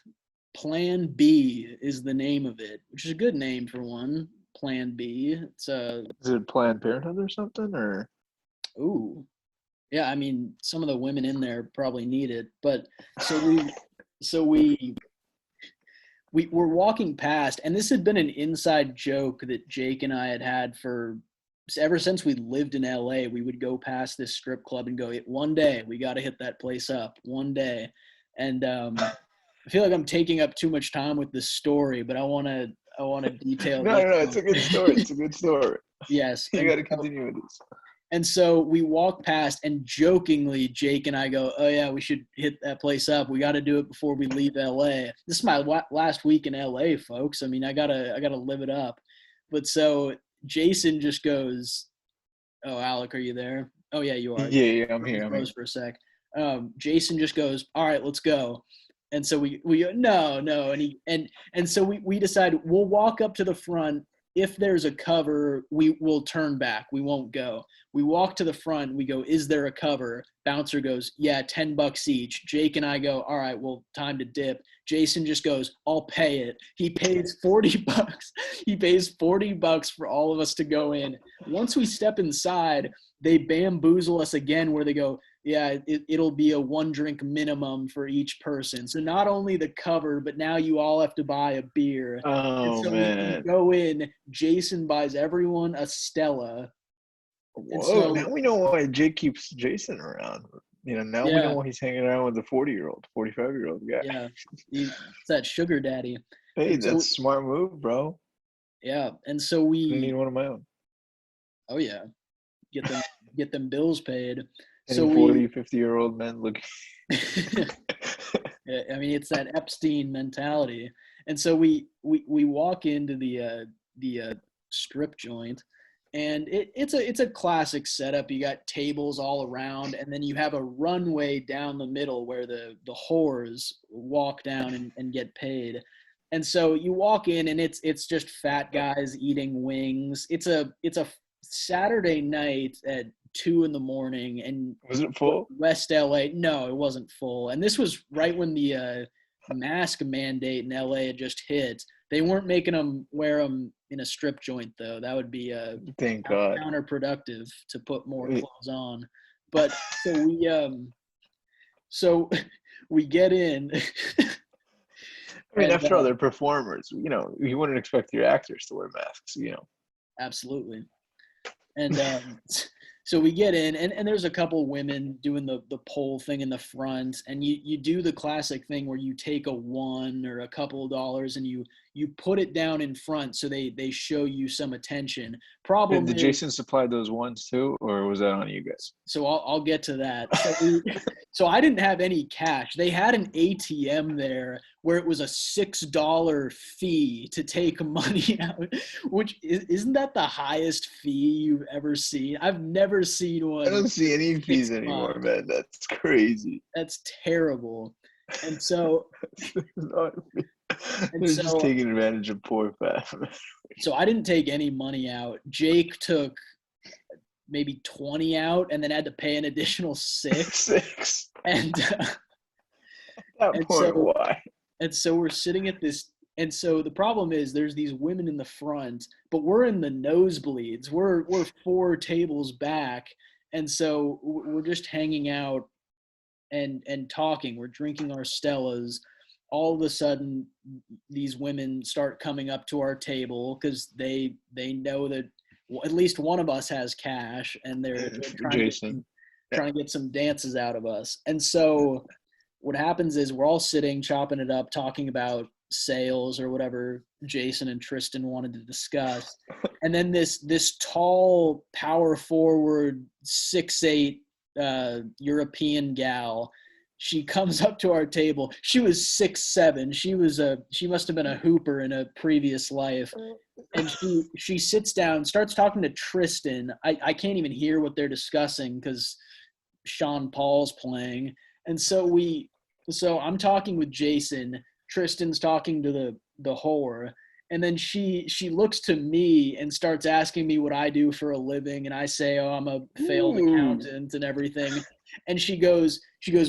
Plan B is the name of it, which is a good name for one. Plan B. Is it Planned Parenthood or something, or? Ooh. Yeah, I mean, some of the women in there probably need it, but we're walking past, and this had been an inside joke that Jake and I had for ever since we lived in LA. We would go past this strip club and go, one day we got to hit that place up, one day. And I feel like I'm taking up too much time with this story, but I want to detail. No, it's a good story. It's a good story. Yes, you got to continue with this. And so we walk past, and jokingly, Jake and I go, "Oh yeah, we should hit that place up. We got to do it before we leave LA." This is my last week in LA, folks. I mean, I gotta live it up. But so Jason just goes, "Oh, Alec, are you there? Oh yeah, you are." Yeah, I'm here. For a sec. Jason just goes, "All right, let's go." And so we no, and so we decide we'll walk up to the front. If there's a cover, we will turn back. We won't go. We walk to the front. We go, "Is there a cover?" Bouncer goes, "Yeah, $10 each." Jake and I go, "All right, well, time to dip." Jason just goes, "I'll pay it." He pays $40. He pays $40 for all of us to go in. Once we step inside, they bamboozle us again where they go, "Yeah, it'll be a 1 drink minimum for each person." So not only the cover, but now you all have to buy a beer. Oh, so man. we go in, Jason buys everyone a Stella. Whoa, so, now we know why Jake keeps Jason around. Now we know why he's hanging around with the 40-year-old, 45-year-old guy. Yeah, it's that sugar daddy. Hey, that's a smart move, bro. Yeah, and so we need one of my own. Oh, yeah. Get them bills paid. So 40, 50-year-old men look. Yeah, I mean, it's that Epstein mentality. And so we walk into the strip joint, and it's a classic setup. You got tables all around, and then you have a runway down the middle where the whores walk down and get paid. And so you walk in, and it's just fat guys eating wings. It's a Saturday night at 2 a.m, and was it full? West LA? No, it wasn't full. And this was right when the mask mandate in LA had just hit. They weren't making them wear them in a strip joint, though. That would be thank God counterproductive to put more clothes on. But so we get in. I mean, after all, they're performers. You wouldn't expect your actors to wear masks. Absolutely. And so we get in, and there's a couple women doing the pole thing in the front, and you do the classic thing where you take a $1 or a couple of dollars and you put it down in front so they show you some attention. Problem did is, Jason supply those ones too, or was that on you guys? So I'll get to that. So I didn't have any cash. They had an ATM there where it was a $6 fee to take money out, which isn't that the highest fee you've ever seen? I've never seen one. I don't see any fees anymore, man. That's crazy. That's terrible. And so they're just taking advantage of poor fat. So I didn't take any money out. Jake took maybe 20 out and then had to pay an additional 6. And why? And so we're sitting at this, and so the problem is there's these women in the front, but we're in the nosebleeds. We're 4 tables back, And so we're just hanging out and talking. We're drinking our Stellas. All of a sudden, these women start coming up to our table because they know that at least one of us has cash, and they're Jason. trying to get some dances out of us. And so what happens is we're all sitting, chopping it up, talking about sales or whatever Jason and Tristan wanted to discuss. And then this tall, power forward, 6'8" European gal, she comes up to our table. She was 6'7". She must have been a hooper in a previous life. And she sits down, starts talking to Tristan. I can't even hear what they're discussing because Sean Paul's playing. And so I'm talking with Jason. Tristan's talking to the whore. And then she looks to me and starts asking me what I do for a living. And I say, oh, I'm a failed accountant and everything. And she goes,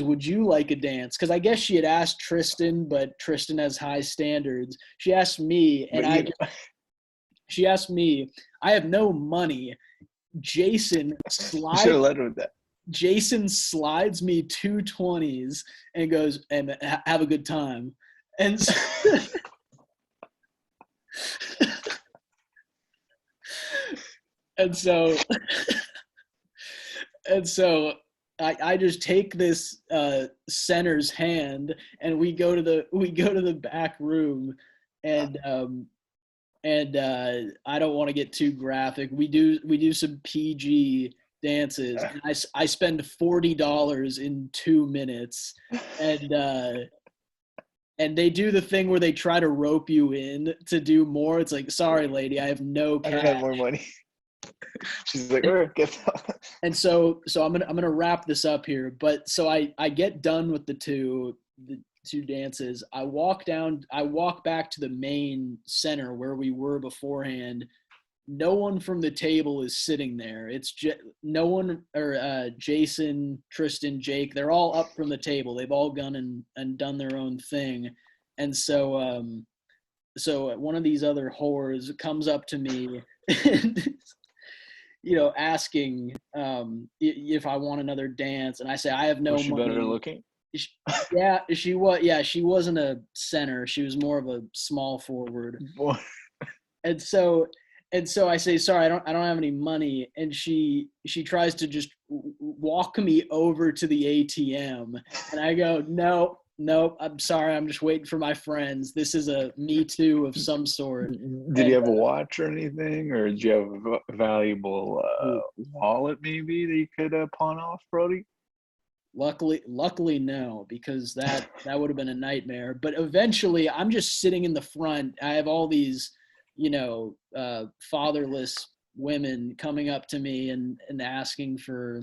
would you like a dance? Because I guess she had asked Tristan, but Tristan has high standards. She asked me, and she asked me, I have no money. Jason slides. Should have led with that. Jason slides me 2 20s and goes, and have a good time. And so, and so I just take this center's hand and we go to the back room, and I don't want to get too graphic. We do some PG dances, and I spend $40 in 2 minutes, and they do the thing where they try to rope you in to do more. It's like, sorry, lady, I have no cash. I don't have more money. She's like, all right, get that. And so I'm gonna wrap this up here. But so I get done with the two dances. I walk back to the main center where we were beforehand. No one from the table is sitting there. It's no one, or Jason, Tristan, Jake. They're all up from the table. They've all gone and done their own thing. And so so one of these other whores comes up to me and, asking if I want another dance. And I say, I have no money. Was she better looking? Yeah, she was. Yeah, she wasn't a center. She was more of a small forward. Boy. And so I say, sorry, I don't have any money. And she tries to just walk me over to the ATM. And I go, nope, I'm sorry. I'm just waiting for my friends. This is a Me Too of some sort. Did you have a watch or anything? Or did you have a valuable wallet maybe that you could pawn off, Brody? Luckily, no, because that would have been a nightmare. But eventually, I'm just sitting in the front. I have all these, fatherless women coming up to me and asking for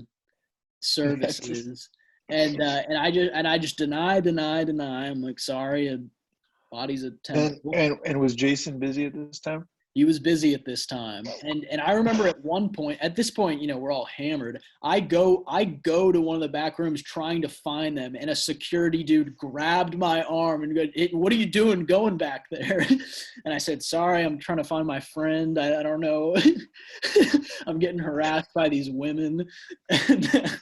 services, and I just deny. I'm like, sorry, a body's a temple. And was Jason busy at this time? He was busy at this time. And I remember at this point, we're all hammered. I go to one of the back rooms trying to find them, and a security dude grabbed my arm and go, what are you doing going back there? And I said, sorry, I'm trying to find my friend. I don't know. I'm getting harassed by these women. And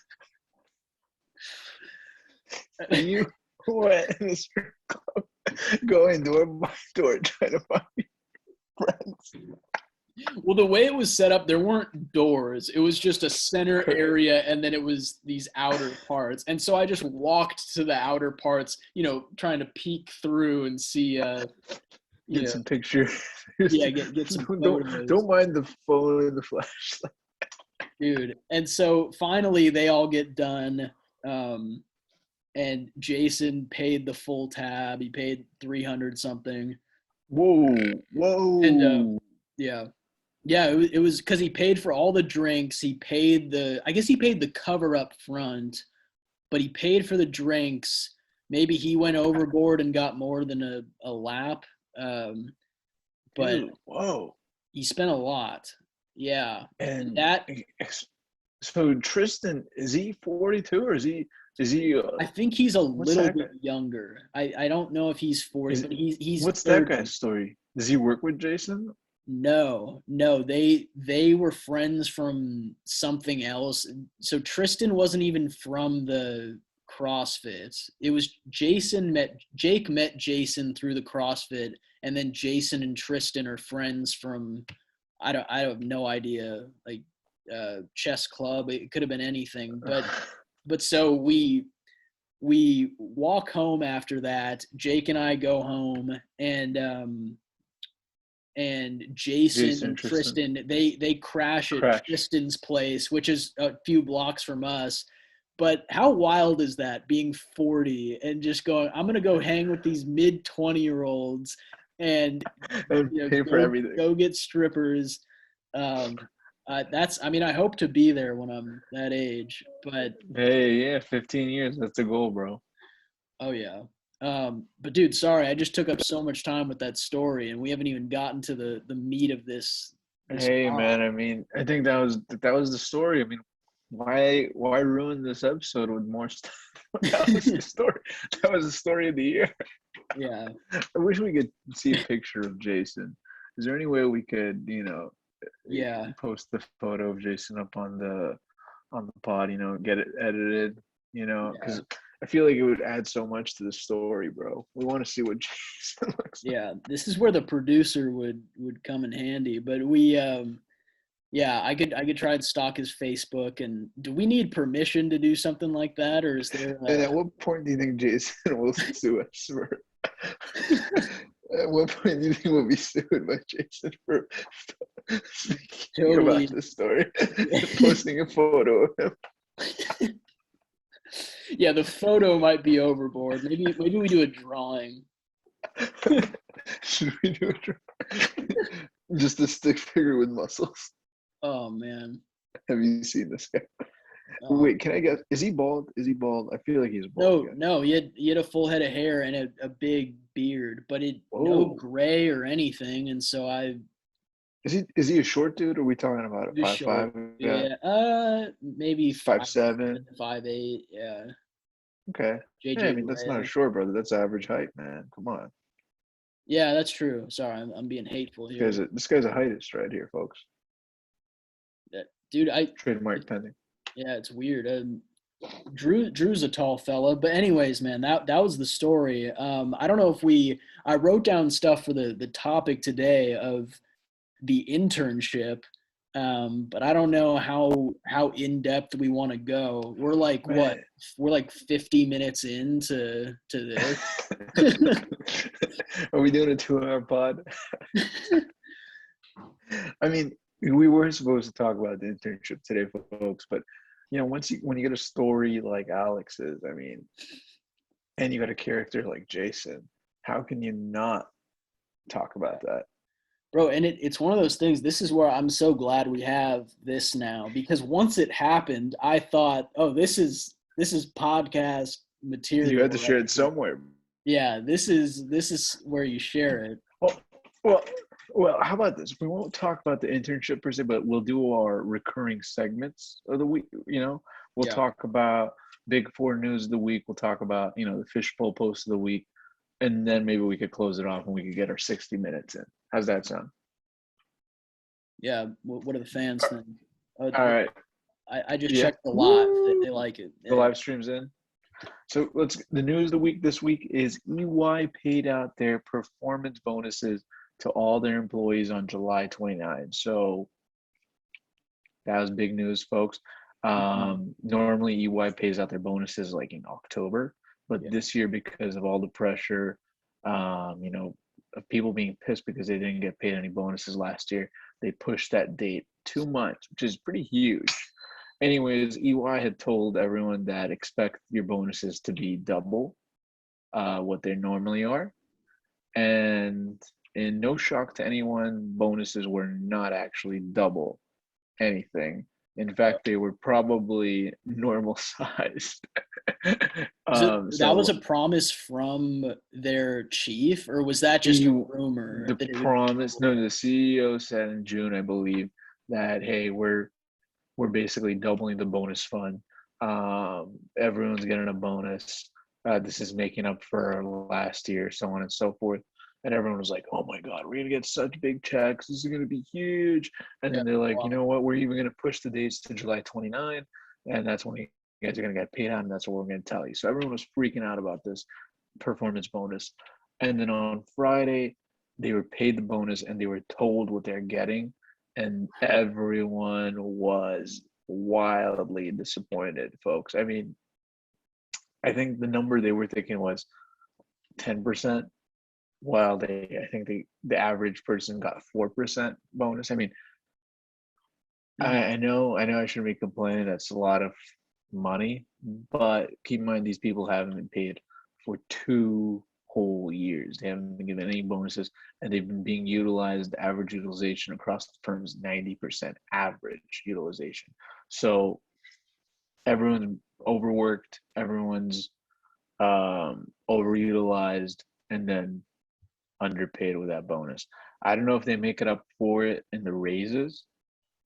you went in the strip club, going door by door trying to find me. Friends. Well, the way it was set up, there weren't doors. It was just a center area, and then it was these outer parts. And so I just walked to the outer parts, trying to peek through and see. Get some pictures. Yeah, get some photos. Don't mind the phone and the flashlight. Dude. And so finally they all get done. And Jason paid the full tab. He paid $300 something. Whoa. And yeah, it was because he paid for all the drinks. He paid the cover up front, but he paid for the drinks. Maybe he went overboard and got more than a lap. But dude, whoa, he spent a lot. Yeah. And so Tristan, is he 42 or is he I think he's a little bit younger. I don't know if he's 40, but he's What's 30. that guy's story? Does he work with Jason? No, they were friends from something else. So Tristan wasn't even from the CrossFit. It was Jake met Jason through the CrossFit, and then Jason and Tristan are friends from I have no idea, like chess club. It could have been anything, but so we walk home after that. Jake and I go home, and Jason Jason and Tristan Tristan they crash at crash. Tristan's place, which is a few blocks from us. But how wild is that, being 40 and just going, I'm gonna go hang with these mid 20-year-olds and And pay for everything. go get strippers. Um, that's I mean I hope to be there when I'm that age, but Hey, yeah, 15 years. That's the goal, bro. oh yeah. But dude, sorry, I just took up so much time with that story, and we haven't even gotten to the meat of this Hey, pod. man. I mean, I think that was the story. I mean, why ruin this episode with more stuff? That was the story. That was the story of the year. Yeah, I wish we could see a picture of Jason. Is there any way we could, yeah, post the photo of Jason up on the pod, get it edited, yeah, because I feel like it would add so much to the story, bro. We want to see what Jason looks like. yeah. This is where the producer would come in handy. But yeah, I could try and stalk his Facebook. And do we need permission to do something like that, or is there And at what point do you think Jason will sue us for? At what point do you think we'll be sued by Jason for speaking about totally? this story, posting a photo of him? Yeah, the photo might be overboard. Maybe we do a drawing. Should we do it? Just a stick figure with muscles. Oh man. Have you seen this guy? Um, Wait, can I guess? Is he bald? Is he bald? I feel like he's bald. no, no, he had a full head of hair and a big beard, but no Oh, gray or anything. And so I is he a short dude? Or are we talking about a was 5'5" short. guy? Yeah, maybe 5'7", 5'7"? 5'8". Yeah, Okay. Yeah, I JJ mean that's not a Barea. short brother. That's average height, man. Come on. Yeah, that's true. Sorry, I'm being hateful This here. guy's a this guy's a heightist right here, folks. Dude, Trademark pending. yeah, it's weird. Drew's a tall fella, but anyways, man, that was the story. I don't know if I wrote down stuff for the topic today of the internship, but I don't know how in depth we want to go. We're like what? Man. We're like 50 minutes into this. Are we doing a 2-hour pod? I mean, we were supposed to talk about the internship today, folks, but when you get a story like Alex's, I mean, and you got a character like Jason, how can you not talk about that? Bro, and it's one of those things. This is where I'm so glad we have this now, because once it happened, I thought, oh, this is podcast You material had to right share it here. somewhere. Yeah, this is where you share it. Well, well, well. How about this? We won't talk about the internship per se, but we'll do our recurring segments of the week. We'll Yeah. talk about Big Four news of the week. We'll talk about the fishbowl post of the week, and then maybe we could close it off and we could get our 60 minutes in. How's that sound? Yeah. What do the fans think? Uh, All right. I just Yeah. checked the live. They Woo! like it. The live stream's in. So the news of the week this week is EY paid out their performance bonuses to all their employees on July 29. So that was big news, folks. Mhm. Normally EY pays out their bonuses like in October, but Yeah. this year because of all the pressure, of people being pissed because they didn't get paid any bonuses last year, they pushed that date 2 months, which is pretty huge. Anyways, EY had told everyone that expect your bonuses to be double what they normally are. And in no shock to anyone, bonuses were not actually double anything. In fact, they were probably normal sized. That was So a promise from their chief, or was that just a you, rumor the that it would be promise, no, double? the CEO said in June, I believe, that hey, we're basically doubling the bonus fund. Everyone's getting a bonus. This is making up for last year, so on and so forth. and everyone was like, "Oh my God, we're gonna get such big checks. This is gonna be huge." And Yeah. then they're like, "You Wow. know what? We're even gonna push the dates to July 29, and that's when you guys are gonna get paid out, and that's what we're gonna tell you." So everyone was freaking out about this performance bonus. And then on Friday, they were paid the bonus and they were told what they're getting, and everyone was wildly disappointed, folks. I mean, I think the number they were thinking was 10%, while I think the average person got 4% bonus. I mean, Mhm. I know I shouldn't be complaining. That's a lot of money, but keep in mind these people haven't been paid for 2 whole years. They haven't been given any bonuses, and they've been being utilized. Average utilization across the firm is 90% average utilization. So everyone's overworked, everyone's overutilized, and then underpaid with that bonus. I don't know if they make it up for it in the raises,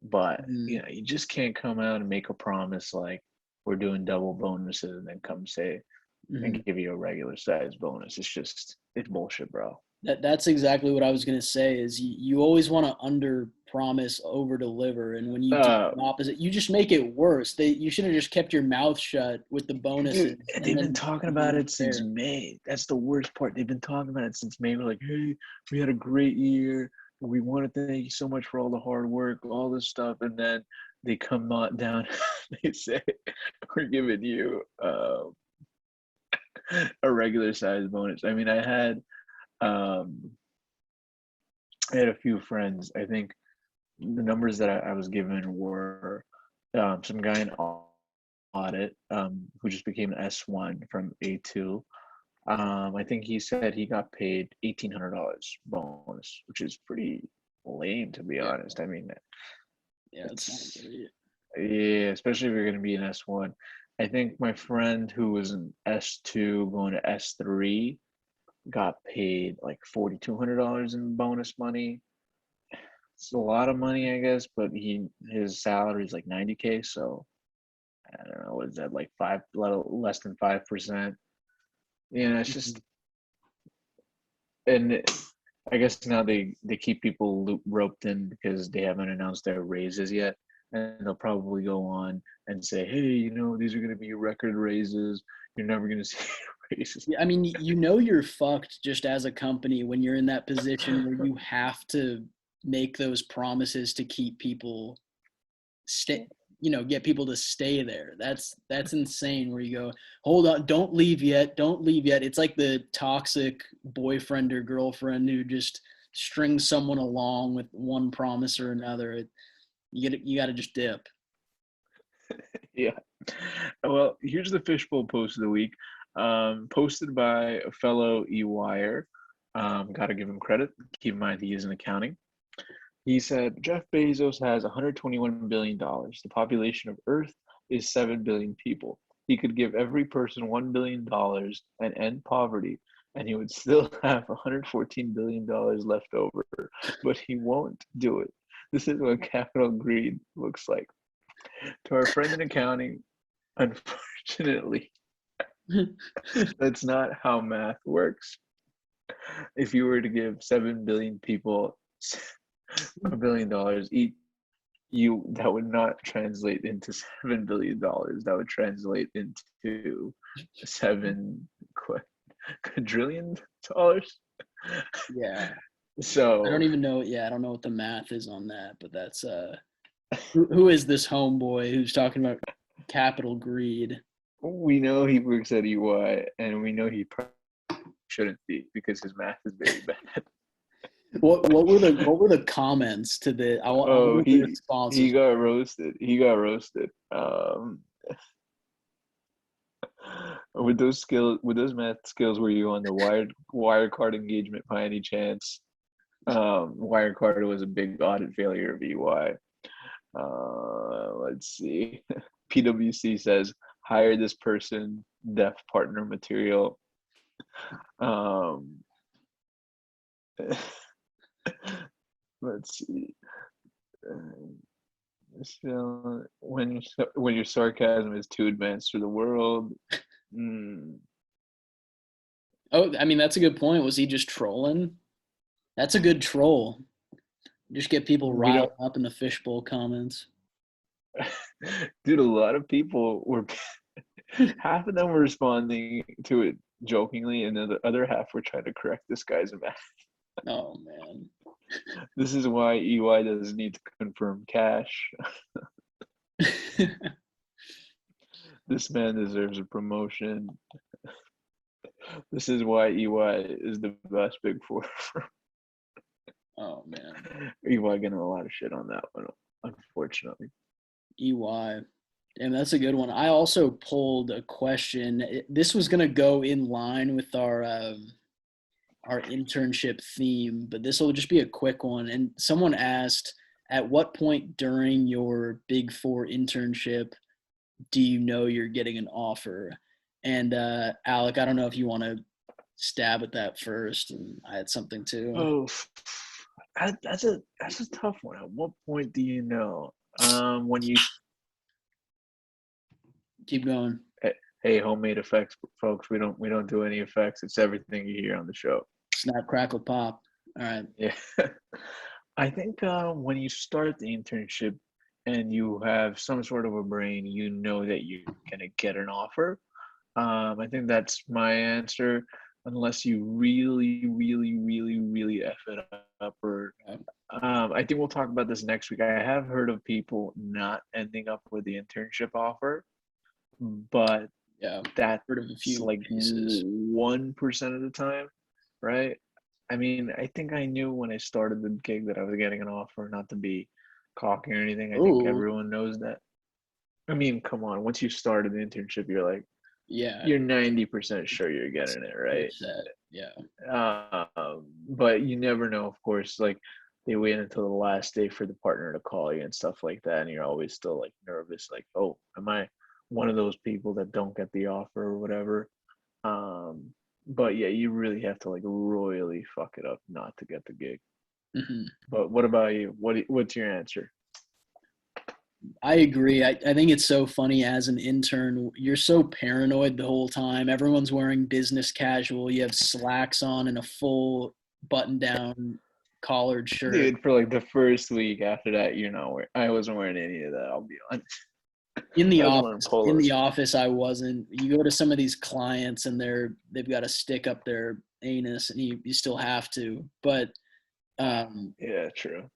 but Mhm. you just can't come out and make a promise like we're doing double bonuses and then come say Mhm. and give you a regular size bonus. It's bullshit, bro. That's exactly what I was gonna say. Is you always want to under promise, over deliver, and when you do Uh, the opposite, you just make it worse. You should have just kept your mouth shut with the dude, bonuses, and they've been then talking people about would it since care. May. That's the worst part. They've been talking about it since May. We're like, hey, we had a great year. We want to thank you so much for all the hard work, all this stuff, and then they come not down. They say we're giving you a regular size bonus. I mean, um, I had a few friends. I think the numbers that I was given were some guy in audit who just became an S1 from A2. I think he said he got paid $1,800 bonus, which is pretty lame to be Yeah, honest. I mean, yeah, it's not it's great. yeah, especially if you're going to be an S1. I think my friend who was an S2 going to S3 got paid like $4,200 in bonus money. It's a lot of money, I guess, but his salary is like 90K, so I don't know, what is that like five little less than 5%? It's just Mhm. and I guess now they keep people roped in because they haven't announced their raises yet, and they'll probably go on and say, hey, these are going to be record raises. You're never going to see raises. Yeah, I mean, you're fucked just as a company when you're in that position where you have to make those promises to keep people stay, get people to stay there. That's insane. Where you go, hold on, don't leave yet, don't leave yet. It's like the toxic boyfriend or girlfriend who just strings someone along with one promise or another. You got to just dip. Yeah. Well, here's the fishbowl post of the week, posted by a fellow EYer. Got to give him credit. Keep in mind he is in accounting. He said Jeff Bezos has $121 billion. The population of Earth is 7 billion people. He could give every person $1 billion and end poverty, and he would still have $114 billion left over, but he won't do it. This is what capital greed looks like. To our friend in accounting, unfortunately, that's not how math works. If you were to give 7 billion people $1 billion each, that would not translate into $7 billion. That would translate into 7 quadrillion dollars. Yeah, I don't So even know. Yeah, I don't know what the math is on that, but that's who is this homeboy who's talking about capital greed? we know he works at EY, and we know he probably shouldn't be because his math is very bad. What were the comments to the? I wonder Oh, what the he responses. got roasted. He got roasted. With those math skills, were you on the Wirecard engagement by any chance? Wirecard was a big audit failure of EY. Let's see. PwC says hire this person. Def partner material. Um, let's see. So when your sarcasm is too advanced for the world. Mm, Oh, I mean that's a good point. Was he just trolling? That's a good troll. Just get people We riled don't, up in the fishbowl comments. dude. A lot of people were half of them were responding to it jokingly, and then the other half were trying to correct this guy's math. Oh man. This is why EY doesn't need to confirm cash. This man deserves a promotion. This is why EY is the best Big Four. Oh man. EY getting a lot of shit on that one, unfortunately. EY. Damn, that's a good one. I also pulled a question. This was gonna go in line with our internship theme, but this will just be a quick one. And someone asked, at what point during your Big Four internship do you know you're getting an offer? And Alec, I don't know if you want to stab at that first, and I had something too. Oh, that's a tough one. At what point do you know? When you Keep going. Hey, homemade effects, folks. We don't do any effects. It's everything you hear on the show. Snap, crackle, pop. All right. Yeah. I think when you start the internship and you have some sort of a brain, you know that you're gonna get an offer. I think that's my answer, unless you really, really, really, really F it up. Or I think we'll talk about this next week. I have heard of people not ending up with the internship offer, but Yeah. that's Heard of a few like cases. 1% of the time, right? I mean, I think I knew when I started the gig that I was getting an offer, not to be cocky or anything. I think Oh, everyone knows that. I mean, come on, once you started the internship, you're like, yeah. you're 90% sure you're getting it, You're right? set. Yeah. But you never know, of course. Like they wait until the last day for the partner to call you and stuff like that, and you're always still like nervous, like, oh, am I one of those people that don't get the offer or whatever? But yeah, you really have to like royally fuck it up not to get the gig. Hmm. But what about you? What's your answer? I agree. I think it's so funny as an intern. You're so paranoid the whole time. Everyone's wearing business casual. You have slacks on and a full button down collared shirt. Dude, for like the first week after that, I wasn't wearing any of that, I'll be honest. I was wearing In the polos. office, I wasn't. You go to some of these clients and they've got a stick up their anus, and you still have to. But Yeah, true.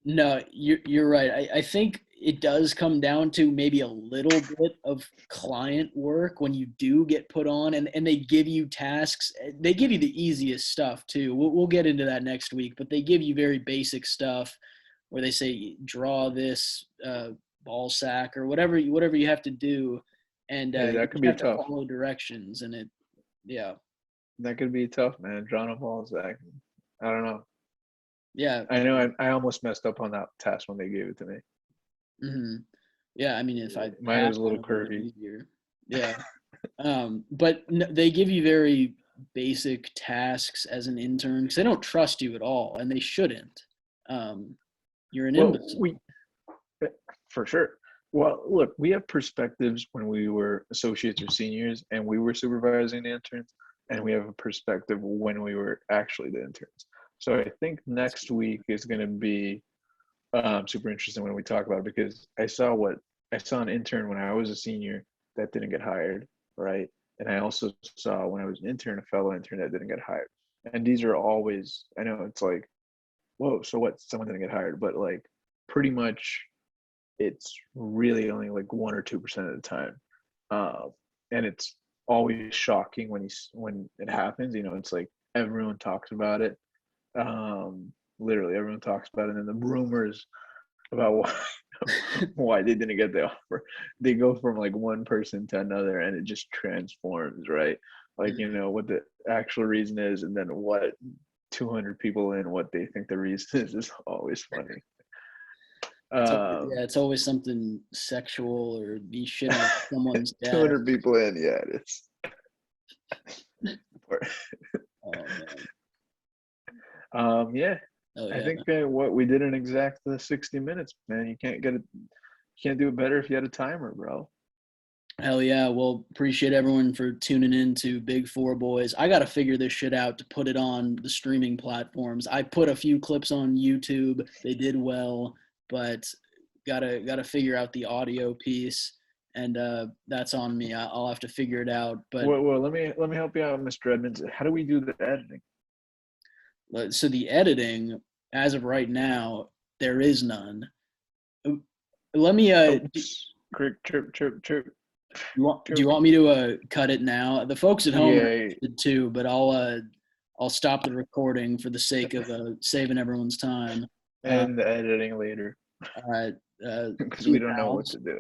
no, you're right. I think it does come down to maybe a little bit of client work when you do get put on, and they give you tasks. They give you the easiest stuff too. We'll get into that next week, but they give you very basic stuff where they say draw this ball sack or whatever you have to do, and Hey, you that could just be have to tough. follow directions. And yeah, That could be tough, man. Drawing a ball sack. I don't know. yeah, I know I almost messed up on that test when they gave it to me. hmm yeah. I mean, if I Mine passed, was a that little would have been curvy. easier. Yeah. But they give you very basic tasks as an intern because they don't trust you at all, and they shouldn't. Um, you're an Well, imbecile. we for sure. Well, look, we have perspectives when we were associates or seniors and we were supervising the interns, and we have a perspective when we were actually the interns. So I think next week is going to be super interesting when we talk about it, because I saw an intern when I was a senior that didn't get hired, right? And I also saw when I was an intern a fellow intern that didn't get hired. And these are always, I know it's like, whoa, so what? Someone didn't get hired, but like pretty much it's really only like 1 or 2% of the time, uh, and it's always shocking when it happens. It's like everyone talks about it. Literally everyone talks about it, and the rumors about why they didn't get the offer, they go from like one person to another, and it just transforms, right? Like what the actual reason is, and then what 200 people in what they think the reason is always funny. Yeah, um it's always something sexual or be shit on someone's desk. 200 people in, yeah, it's Oh man. yeah, Oh I yeah. think what we did in exact 60 minutes, man. You can't do it better if you had a timer, bro. Hell yeah. Well, appreciate everyone for tuning in to Big Four Boys. I got to figure this shit out to put it on the streaming platforms. I put a few clips on YouTube. They did well, but gotta figure out the audio piece, and that's on me. I'll have to figure it out. But Well, let me help you out, Mr. Edmonds. How do we do the editing? so the editing, as of right now, there is none. Let me Oops. Crick, chirp, chirp, chirp, do you chirp. want me to cut it now? The folks at home are Yeah, interested too, but I'll stop the recording for the sake of saving everyone's time. Uh, and the editing later all right, because see we you, don't know what pals. to do.